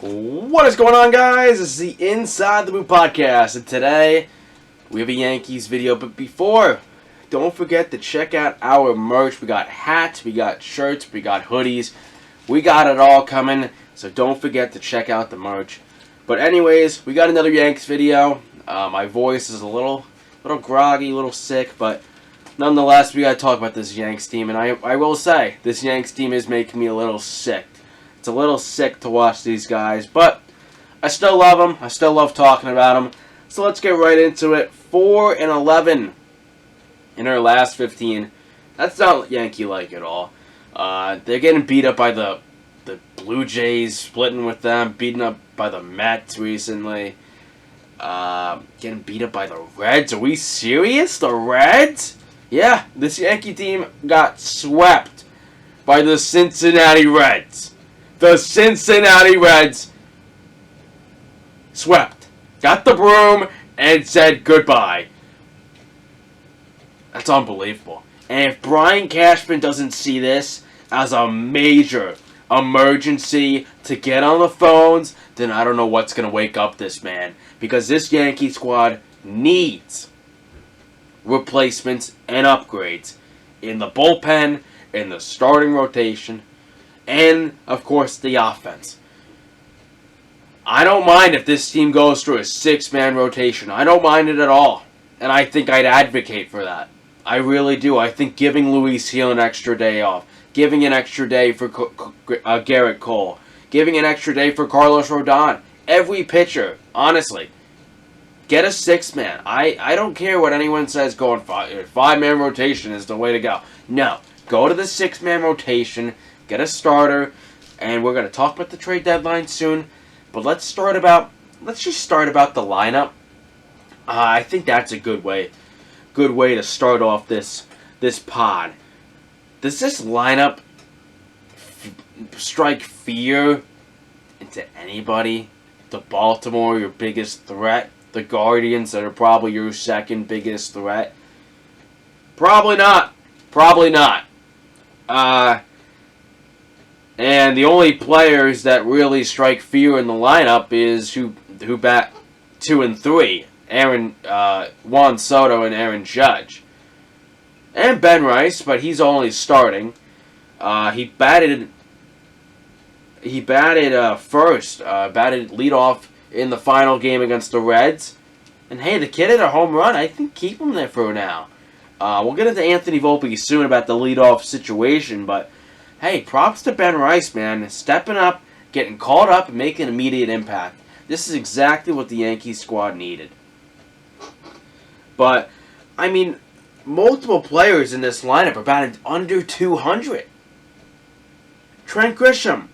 What is going on, guys? This is the Inside the Boot Podcast, and today we have a Yankees video. But before, don't forget to check out our merch. We got hats, we got shirts, we got hoodies. We got it all coming, so don't forget to check out the merch. But anyways, we got another Yankees video. My voice is a little groggy, a little sick, but nonetheless, we got to talk about this Yanks team. And I will say, this Yanks team is making me a little sick. It's a little sick to watch these guys, but I still love them. I still love talking about them. So let's get right into it. 4-11 in our last 15. That's not Yankee-like at all. They're getting beat up by the Blue Jays, splitting with them, beaten up by the Mets recently. Getting beat up by the Reds. Are we serious? The Reds? Yeah, this Yankee team got swept by the Cincinnati Reds. The Cincinnati Reds swept. Got the broom and said goodbye. That's unbelievable. And if Brian Cashman doesn't see this as a major emergency to get on the phones, then I don't know what's going to wake up this man. Because this Yankee squad needs replacements and upgrades in the bullpen, in the starting rotation, and, of course, the offense. I don't mind if this team goes through a 6-man rotation. I don't mind it at all. And I think I'd advocate for that. I really do. I think giving Luis Gil an extra day off, giving an extra day for Garrett Cole, giving an extra day for Carlos Rodon, every pitcher, honestly, get a 6-man. I don't care what anyone says going 5-man rotation is the way to go. No. Go to the 6-man rotation, get a starter, and we're going to talk about the trade deadline soon. But let's just start about the lineup. I think that's a good way to start off this pod. Does this lineup strike fear into anybody? The Baltimore, your biggest threat. The Guardians, that are probably your second biggest threat. Probably not. Probably not. And the only players that really strike fear in the lineup is who bat 2 and 3. Juan Soto and Aaron Judge. And Ben Rice, but he's only starting. He batted first. Batted leadoff in the final game against the Reds. And hey, the kid hit a home run. I think keep him there for now. We'll get into Anthony Volpe soon about the leadoff situation, but hey, props to Ben Rice, man. Stepping up, getting called up, and making an immediate impact. This is exactly what the Yankees squad needed. But, I mean, multiple players in this lineup are batting under 200. Trent Grisham,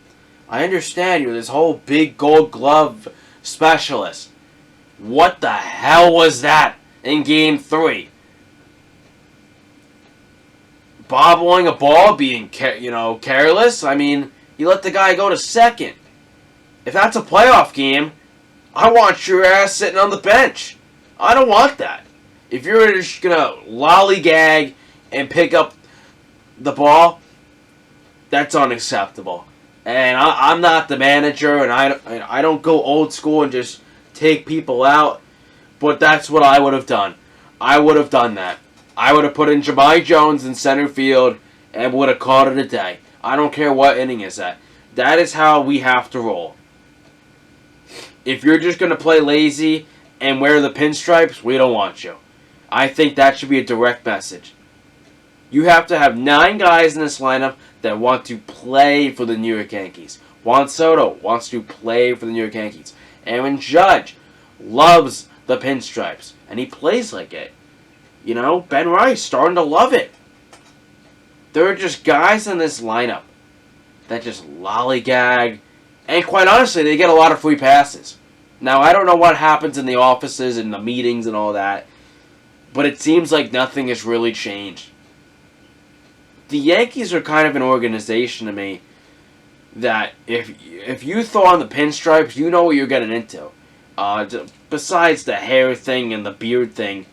I understand you're this whole big Gold Glove specialist. What the hell was that in Game 3? Bobbling a ball, being careless. I mean, you let the guy go to second. If that's a playoff game, I want your ass sitting on the bench. I don't want that. If you're just gonna lollygag and pick up the ball, that's unacceptable. And I'm not the manager, and I don't go old school and just take people out. But that's what I would have done. I would have done that. I would have put in Jahmai Jones in center field and would have called it a day. I don't care what inning it's at. That is how we have to roll. If you're just going to play lazy and wear the pinstripes, we don't want you. I think that should be a direct message. You have to have 9 guys in this lineup that want to play for the New York Yankees. Juan Soto wants to play for the New York Yankees. Aaron Judge loves the pinstripes, and he plays like it. You know, Ben Rice starting to love it. There are just guys in this lineup that just lollygag. And quite honestly, they get a lot of free passes. Now, I don't know what happens in the offices and the meetings and all that, but it seems like nothing has really changed. The Yankees are kind of an organization to me that if you throw on the pinstripes, you know what you're getting into. Besides the hair thing and the beard thing,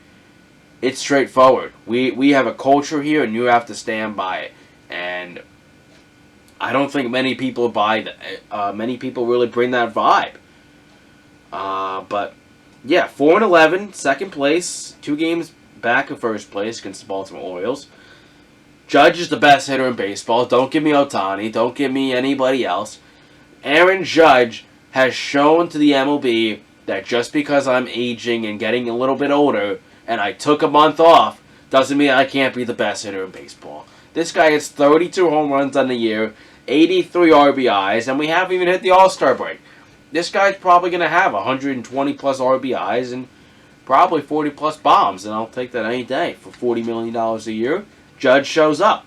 it's straightforward. We have a culture here, and you have to stand by it. And I don't think many people buy that. Many people really bring that vibe. But yeah, 4-11, second place, 2 games back in first place against the Baltimore Orioles. Judge is the best hitter in baseball. Don't give me Ohtani. Don't give me anybody else. Aaron Judge has shown to the MLB that just because I'm aging and getting a little bit older and I took a month off doesn't mean I can't be the best hitter in baseball. This guy has 32 home runs on the year, 83 RBIs, and we haven't even hit the All-Star break. This guy's probably going to have 120 plus RBIs and probably 40 plus bombs, and I'll take that any day. For $40 million a year, Judge shows up.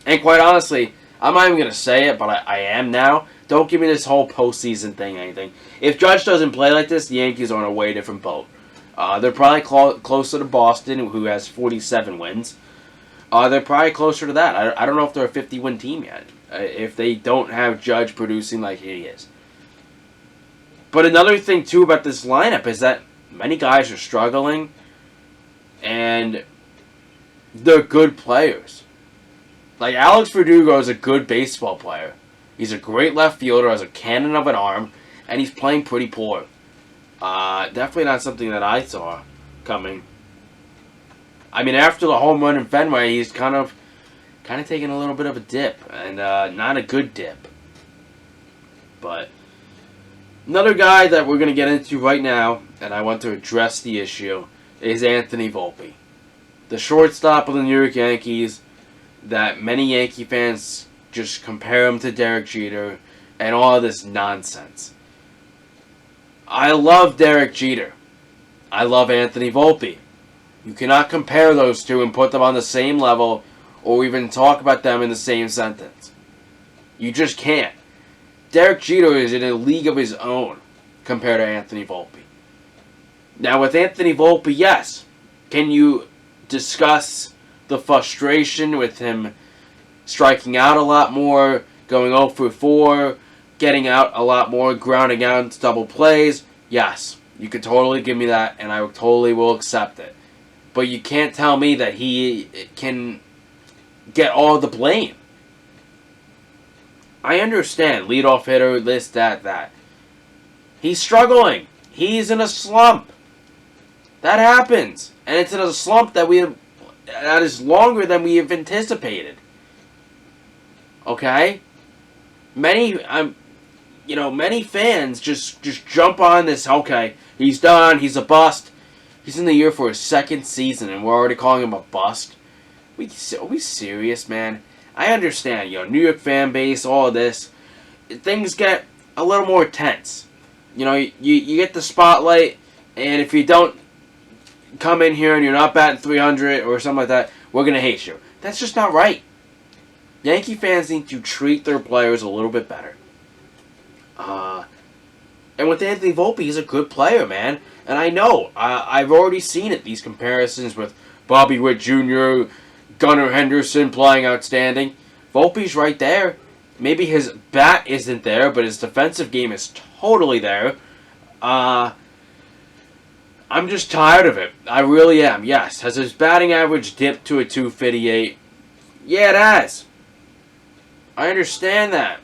And quite honestly, I'm not even going to say it, but I am now. Don't give me this whole postseason thing, anything. If Judge doesn't play like this, the Yankees are on a way different boat. They're probably closer to Boston, who has 47 wins. They're probably closer to that. I don't know if they're a 50-win team yet, if they don't have Judge producing like he is. But another thing, too, about this lineup is that many guys are struggling, and they're good players. Like, Alex Verdugo is a good baseball player. He's a great left fielder, has a cannon of an arm, and he's playing pretty poor. Definitely not something that I saw coming. I mean, after the home run in Fenway, he's kind of taking a little bit of a dip, and not a good dip. But another guy that we're going to get into right now, and I want to address the issue, is Anthony Volpe. The shortstop of the New York Yankees, that many Yankee fans just compare him to Derek Jeter, and all of this nonsense. I love Derek Jeter. I love Anthony Volpe. You cannot compare those two and put them on the same level or even talk about them in the same sentence. You just can't. Derek Jeter is in a league of his own compared to Anthony Volpe. Now with Anthony Volpe, yes. Can you discuss the frustration with him striking out a lot more, going 0 for 4, getting out a lot more, grounding out into double plays? Yes. You could totally give me that, and I totally will accept it. But you can't tell me that he can get all the blame. I understand. Leadoff hitter, this, that. He's struggling. He's in a slump. That happens. And it's in a slump that is longer than we have anticipated. Okay? Many fans just jump on this, okay, he's done, he's a bust. He's in the year for his second season, and we're already calling him a bust. Are we serious, man? I understand, New York fan base, all of this. Things get a little more tense. You get the spotlight, and if you don't come in here and you're not batting 300 or something like that, we're going to hate you. That's just not right. Yankee fans need to treat their players a little bit better. And with Anthony Volpe, he's a good player, man. And I know, I've already seen it, these comparisons with Bobby Witt Jr., Gunnar Henderson playing outstanding. Volpe's right there. Maybe his bat isn't there, but his defensive game is totally there. I'm just tired of it. I really am, yes. Has his batting average dipped to a 258? Yeah, it has. I understand that.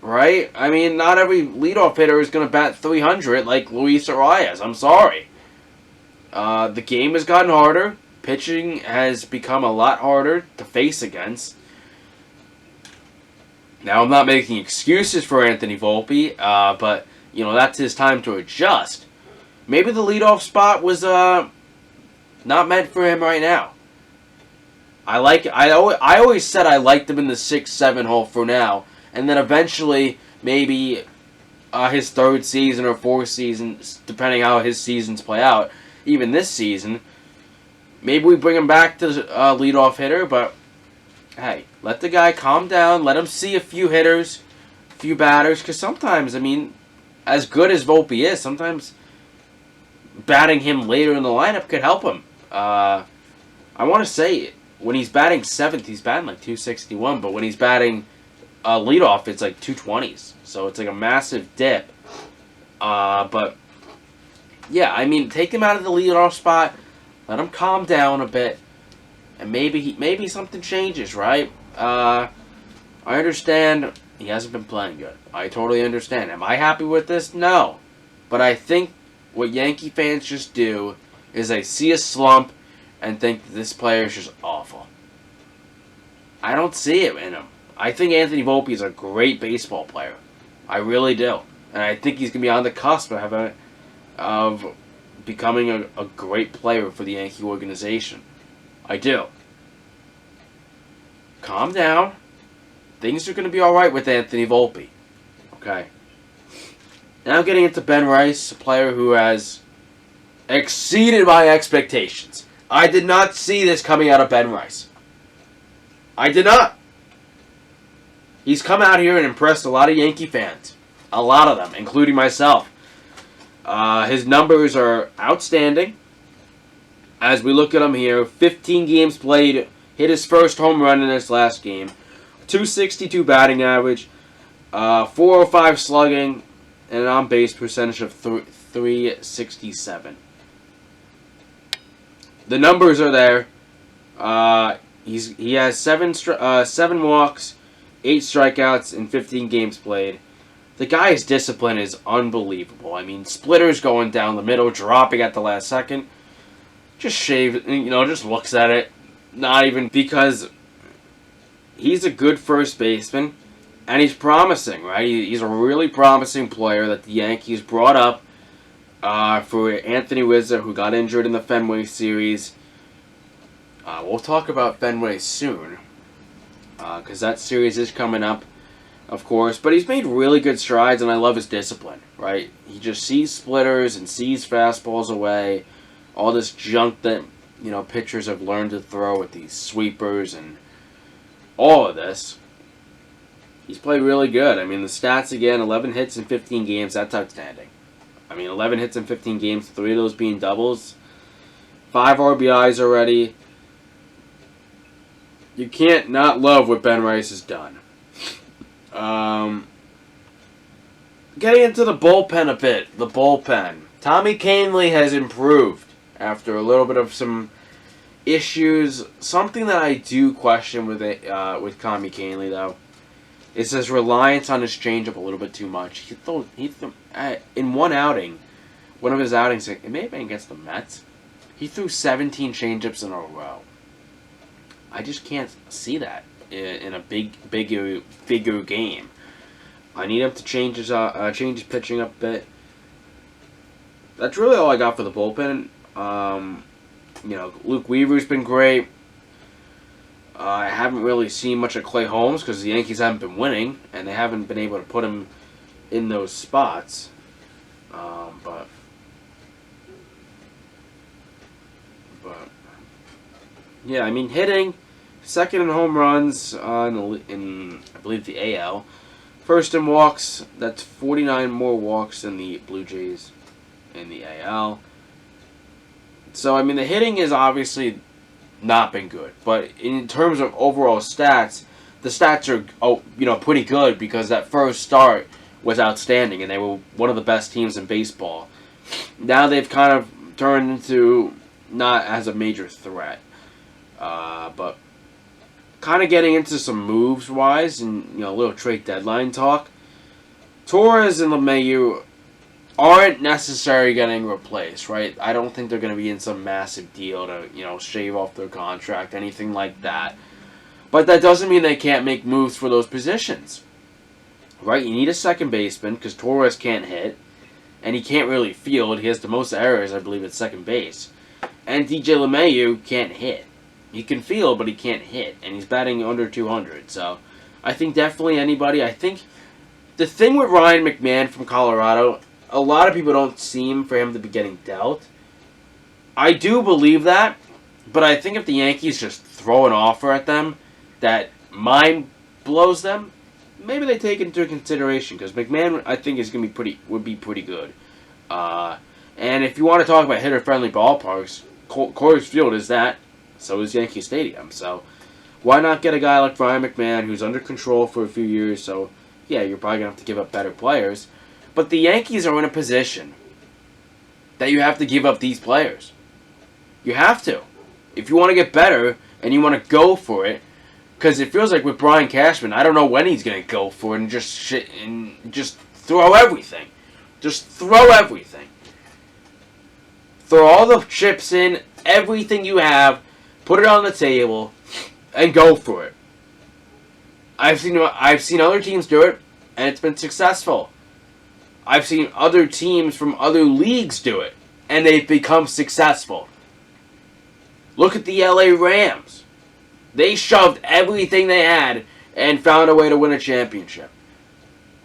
Right? I mean, not every leadoff hitter is going to bat 300 like Luis Arias. I'm sorry. The game has gotten harder. Pitching has become a lot harder to face against. Now, I'm not making excuses for Anthony Volpe, but, that's his time to adjust. Maybe the leadoff spot was not meant for him right now. I always said I liked him in the 6-7 hole for now. And then eventually, maybe his third season or fourth season, depending how his seasons play out, even this season, maybe we bring him back to leadoff hitter. But, hey, let the guy calm down. Let him see a few hitters, a few batters. Because sometimes, as good as Volpe is, sometimes batting him later in the lineup could help him. I want to say, when he's batting 7th, he's batting like 261. But when he's batting leadoff, it's like 220s. So it's like a massive dip. But, yeah, take him out of the leadoff spot. Let him calm down a bit. And maybe something changes, right? I understand he hasn't been playing good. I totally understand. Am I happy with this? No. But I think what Yankee fans just do is they see a slump and think this player is just awful. I don't see it in him. I think Anthony Volpe is a great baseball player. I really do. And I think he's going to be on the cusp of becoming a great player for the Yankee organization. I do. Calm down. Things are going to be alright with Anthony Volpe. Okay. Now getting into Ben Rice, a player who has exceeded my expectations. I did not see this coming out of Ben Rice. I did not. He's come out here and impressed a lot of Yankee fans. A lot of them, including myself. His numbers are outstanding. As we look at him here, 15 games played, hit his first home run in his last game. 262 batting average, 405 slugging, and an on-base percentage of 367. The numbers are there. He has 7 walks, 8 strikeouts in 15 games played. The guy's discipline is unbelievable. I mean, splitters going down the middle, dropping at the last second. Just just looks at it. Not even because he's a good first baseman, and he's promising, right? He's a really promising player that the Yankees brought up for Anthony Rizzo, who got injured in the Fenway series. We'll talk about Fenway soon, because that series is coming up, of course. But he's made really good strides, and I love his discipline, right? He just sees splitters and sees fastballs away, all this junk that, pitchers have learned to throw with these sweepers and all of this. He's played really good. I mean, the stats again, 11 hits in 15 games, that's outstanding. I mean, 11 hits in 15 games, 3 of those being doubles. 5 RBIs already. You can't not love what Ben Rice has done. Getting into the bullpen a bit. The bullpen. Tommy Kahnle has improved after a little bit of some issues. Something that I do question with Tommy Kahnle, though, is his reliance on his changeup a little bit too much. He threw in one outing, one of his outings, it may have been against the Mets, he threw 17 changeups in a row. I just can't see that in a bigger game. I need him to change his pitching up a bit. That's really all I got for the bullpen. Luke Weaver's been great. I haven't really seen much of Clay Holmes because the Yankees haven't been winning, and they haven't been able to put him in those spots. But yeah, I mean, hitting, second in home runs in I believe the AL. First in walks, that's 49 more walks than the Blue Jays in the AL. So, I mean, the hitting is obviously not been good. But in terms of overall stats, the stats are, pretty good because that first start was outstanding and they were one of the best teams in baseball. Now they've kind of turned into not as a major threat. But kind of getting into some moves-wise and, a little trade deadline talk. Torres and LeMahieu aren't necessarily getting replaced, right? I don't think they're going to be in some massive deal to, shave off their contract, anything like that. But that doesn't mean they can't make moves for those positions, right? You need a second baseman because Torres can't hit, and he can't really field. He has the most errors, I believe, at second base. And DJ LeMahieu can't hit. He can field, but he can't hit, and he's batting under 200. So I think definitely anybody. I think the thing with Ryan McMahon from Colorado, a lot of people don't seem for him to be getting dealt. I do believe that, but I think if the Yankees just throw an offer at them that mind blows them, maybe they take it into consideration because McMahon, I think, would be pretty good. And if you want to talk about hitter-friendly ballparks, Coors Field is that. So is Yankee Stadium. So why not get a guy like Ryan McMahon who's under control for a few years? So yeah, you're probably gonna have to give up better players. But the Yankees are in a position that you have to give up these players. You have to. If you want to get better and you want to go for it, Because it feels like with Brian Cashman, I don't know when he's going to go for it and just shit and just throw everything. Just throw everything. Throw all the chips in, everything you have, put it on the table, and go for it. I've seen other teams do it, and it's been successful. I've seen other teams from other leagues do it, and they've become successful. Look at the LA Rams. They shoved everything they had and found a way to win a championship.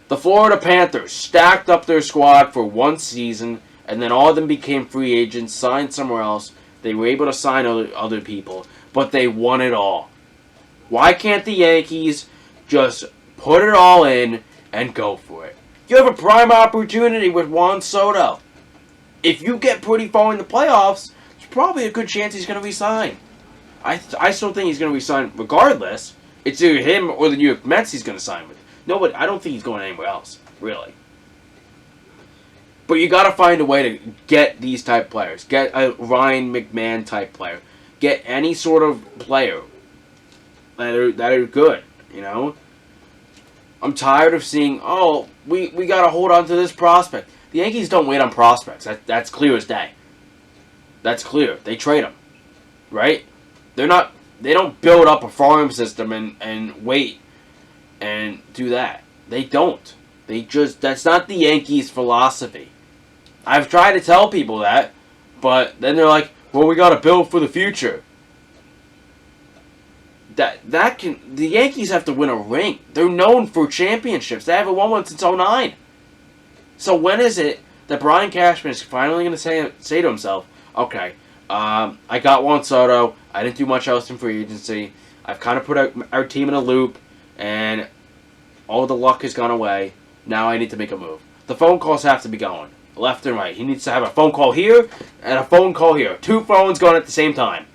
The Florida Panthers stacked up their squad for one season, and then all of them became free agents, signed somewhere else. They were able to sign other people, but they won it all. Why can't the Yankees just put it all in and go for it? You have a prime opportunity with Juan Soto. If you get pretty far in the playoffs, there's probably a good chance he's going to resign. I still think he's going to resign regardless. It's either him or the New York Mets he's going to sign with. Nobody, I don't think he's going anywhere else, really. But you got to find a way to get these type players. Get a Ryan McMahon type player. Get any sort of player that are good, you know? I'm tired of seeing, we got to hold on to this prospect. The Yankees don't wait on prospects. That's clear as day. That's clear. They trade them, right? They don't build up a farm system and wait and do that. They don't. That's not the Yankees' philosophy. I've tried to tell people that, but then they're like, well, we got to build for the future. The Yankees have to win a ring. They're known for championships. They haven't won one since 2009. So when is it that Brian Cashman is finally going to say to himself, okay, I got Juan Soto. I didn't do much else in free agency. I've kind of put our team in a loop, and all the luck has gone away. Now I need to make a move. The phone calls have to be going, left and right. He needs to have a phone call here and a phone call here. 2 phones going at the same time.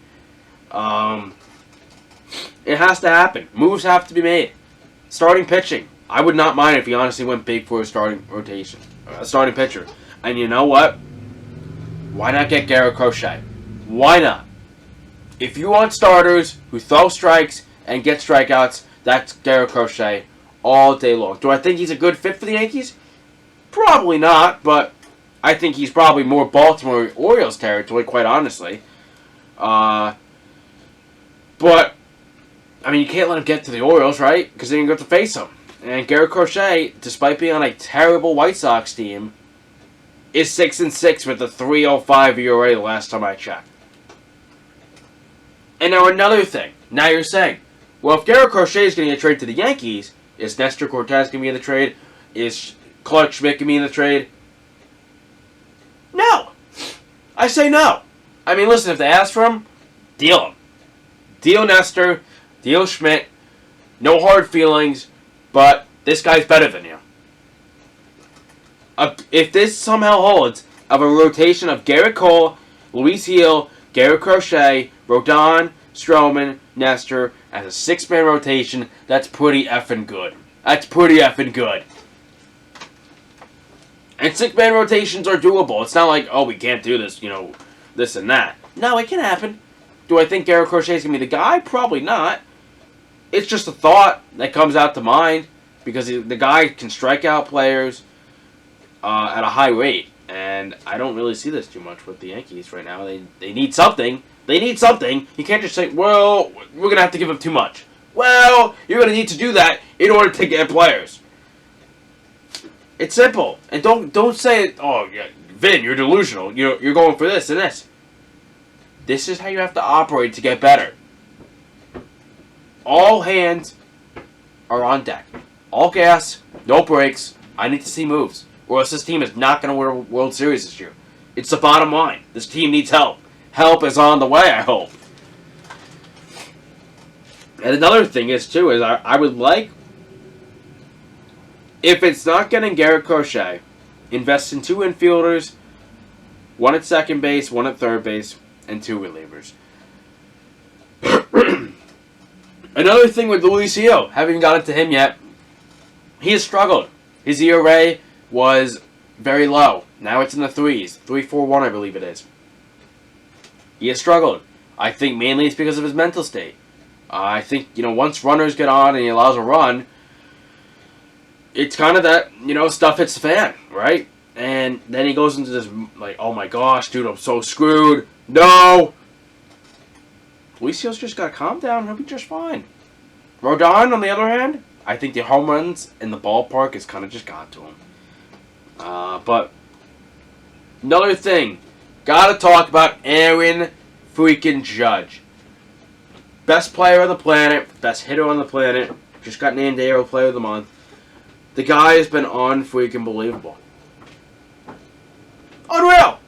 It has to happen. Moves have to be made. Starting pitching. I would not mind if he honestly went big for a starting rotation. A starting pitcher. And you know what? Why not get Garrett Crochet? Why not? If you want starters who throw strikes and get strikeouts, that's Garrett Crochet all day long. Do I think he's a good fit for the Yankees? Probably not, but I think he's probably more Baltimore Orioles territory, quite honestly. But, I mean, you can't let him get to the Orioles, right? Because then you have to face him. And Garrett Crochet, despite being on a terrible White Sox team, is 6-6 with a 3.05 ERA the last time I checked. And now another thing. Now you're saying, well, if Garrett Crochet is going to get traded to the Yankees, is Nestor Cortez going to be in the trade? Is Clark Schmidt going to be in the trade? No. I say no. I mean, listen, if they ask for him, deal him. Deal Nestor. Deal Schmidt. No hard feelings, but this guy's better than you. If this somehow holds of a rotation of Garrett Cole, Luis Gil, Garrett Crochet, Rodon, Stroman, Nestor as a 6-man rotation, that's pretty effing good. That's pretty effing good. And 6-man rotations are doable. It's not like, oh, we can't do this, this and that. No, it can happen. Do I think Garrett Crochet is going to be the guy? Probably not. It's just a thought that comes out to mind because the guy can strike out players at a high rate. And I don't really see this too much with the Yankees right now. They need something. They need something. You can't just say, well, we're going to have to give them too much. Well, you're going to need to do that in order to get players. It's simple. And don't say, oh, yeah, Vin, you're delusional. You're going for this and this. This is how you have to operate to get better. All hands are on deck. All gas, no brakes. I need to see moves. Or else this team is not going to win a World Series this year. It's the bottom line. This team needs help. Help is on the way, I hope. And another thing is, too, is I would like, if it's not getting Garrett Crochet, invest in 2 infielders, 1 at second base, 1 at third base, and 2 relievers. Another thing with Luis Gil, haven't even gotten to him yet, he has struggled. His ERA was very low. Now it's in the 3s. 3.41, I believe it is. He has struggled. I think mainly it's because of his mental state. I think, once runners get on and he allows a run, it's kind of that, stuff hits the fan, right? And then he goes into this, like, oh my gosh, dude, I'm so screwed. No! Felicia's just got to calm down. He'll be just fine. Rodon, on the other hand, I think the home runs in the ballpark has kind of just got to him. But another thing, got to talk about Aaron freaking Judge. Best player on the planet, best hitter on the planet, just got named AL Player of the Month. The guy has been unfreaking believable. Unreal!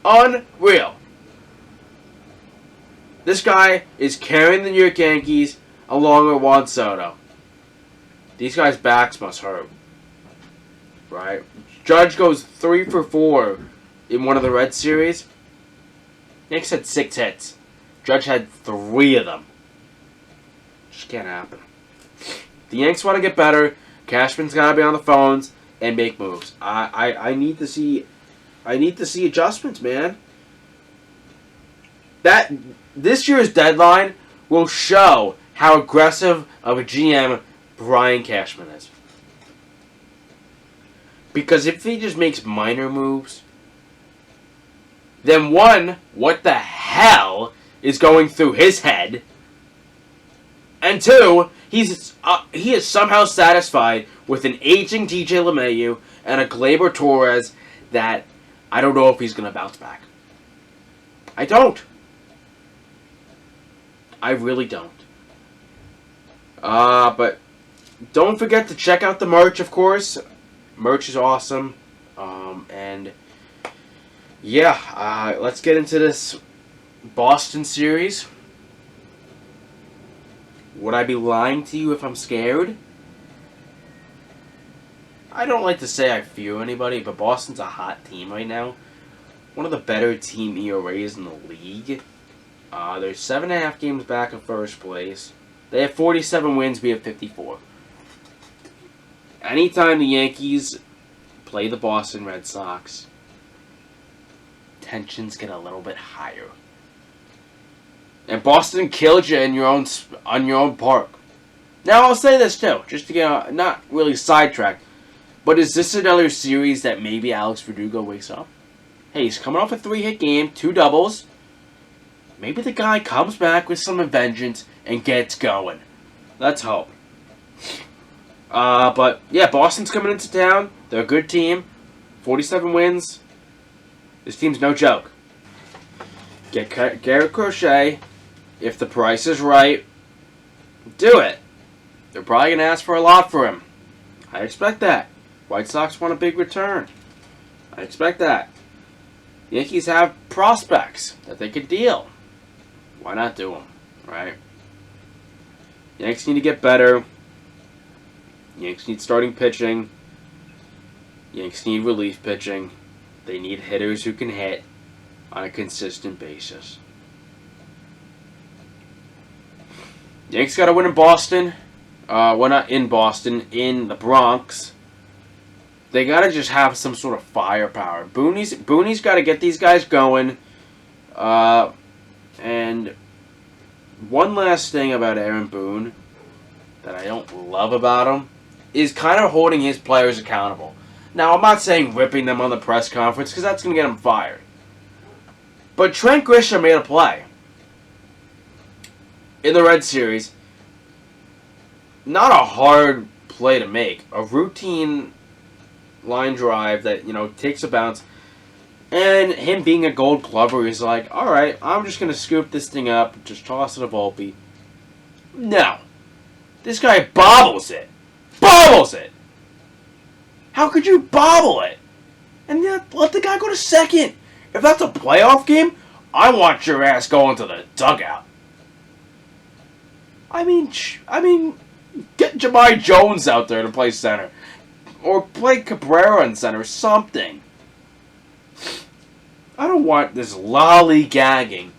Unreal. This guy is carrying the New York Yankees along with Juan Soto. These guys' backs must hurt. Right? Judge goes 3 for 4 in one of the Red Series. Yankees had 6 hits. Judge had 3 of them. Just can't happen. The Yanks want to get better. Cashman's got to be on the phones and make moves. I need to see adjustments, man. This year's deadline will show how aggressive of a GM Brian Cashman is. Because if he just makes minor moves, then one, what the hell is going through his head? And two, he is somehow satisfied with an aging DJ LeMahieu and a Gleyber Torres that I don't know if he's going to bounce back. I don't. I really don't. But don't forget to check out the merch, of course. Merch is awesome. And yeah, let's get into this Boston series. Would I be lying to you if I'm scared? I don't like to say I fear anybody, but Boston's a hot team right now. One of the better team ERAs in the league. They're 7.5 games back in first place. They have 47 wins, we have 54. Anytime the Yankees play the Boston Red Sox, tensions get a little bit higher. And Boston killed you on your own park. Now I'll say this too, just to get not really sidetracked, but is this another series that maybe Alex Verdugo wakes up? Hey, he's coming off a 3-hit game, 2 doubles. Maybe the guy comes back with some vengeance and gets going. Let's hope. But yeah, Boston's coming into town. They're a good team. 47 wins. This team's no joke. Get Garrett Crochet. If the price is right, do it. They're probably going to ask for a lot for him. I expect that. White Sox want a big return. I expect that. Yankees have prospects that they could deal. Why not do them, right? Yankees need to get better. Yankees need starting pitching. Yankees need relief pitching. They need hitters who can hit on a consistent basis. Yankees got to win in Boston. Well, not in Boston, in the Bronx. They got to just have some sort of firepower. Booney's got to get these guys going. And one last thing about Aaron Boone that I don't love about him is kind of holding his players accountable. Now, I'm not saying ripping them on the press conference because that's going to get him fired. But Trent Grisham made a play in the Red Series. Not a hard play to make. A routine line drive that, takes a bounce. And him being a Gold Glover, he's like, alright, I'm just going to scoop this thing up, just toss it to Volpe. No. This guy bobbles it. Bobbles it! How could you bobble it? And let the guy go to second. If that's a playoff game, I want your ass going to the dugout. I mean, get Jahmai Jones out there to play center. Or play Cabrera in center, something. I don't want this lollygagging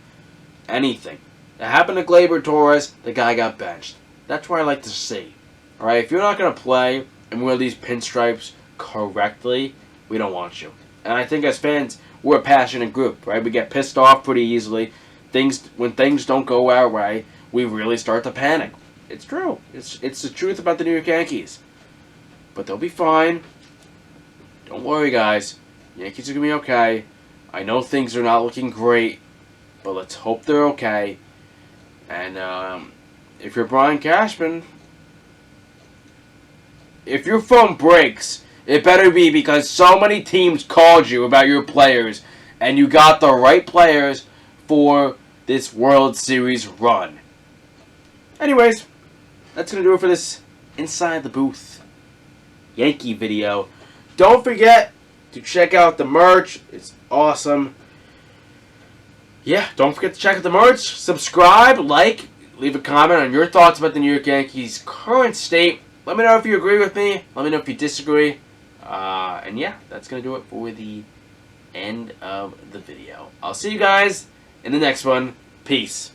anything. It happened to Gleyber Torres, the guy got benched. That's what I like to see. Alright, if you're not going to play and wear these pinstripes correctly, we don't want you. And I think as fans, we're a passionate group, right? We get pissed off pretty easily. When things don't go our way, we really start to panic. It's true. It's the truth about the New York Yankees. But they'll be fine. Don't worry, guys. Yankees are going to be okay. I know things are not looking great, but let's hope they're okay. And if you're Brian Cashman, if your phone breaks, it better be because so many teams called you about your players, and you got the right players for this World Series run. Anyways, that's going to do it for this Inside the Booth Yankee video. Don't forget to check out the merch. It's awesome. Yeah, don't forget to check out the merch. Subscribe, like, leave a comment on your thoughts about the New York Yankees' current state. Let me know if you agree with me. Let me know if you disagree. And yeah, that's going to do it for the end of the video. I'll see you guys in the next one. Peace.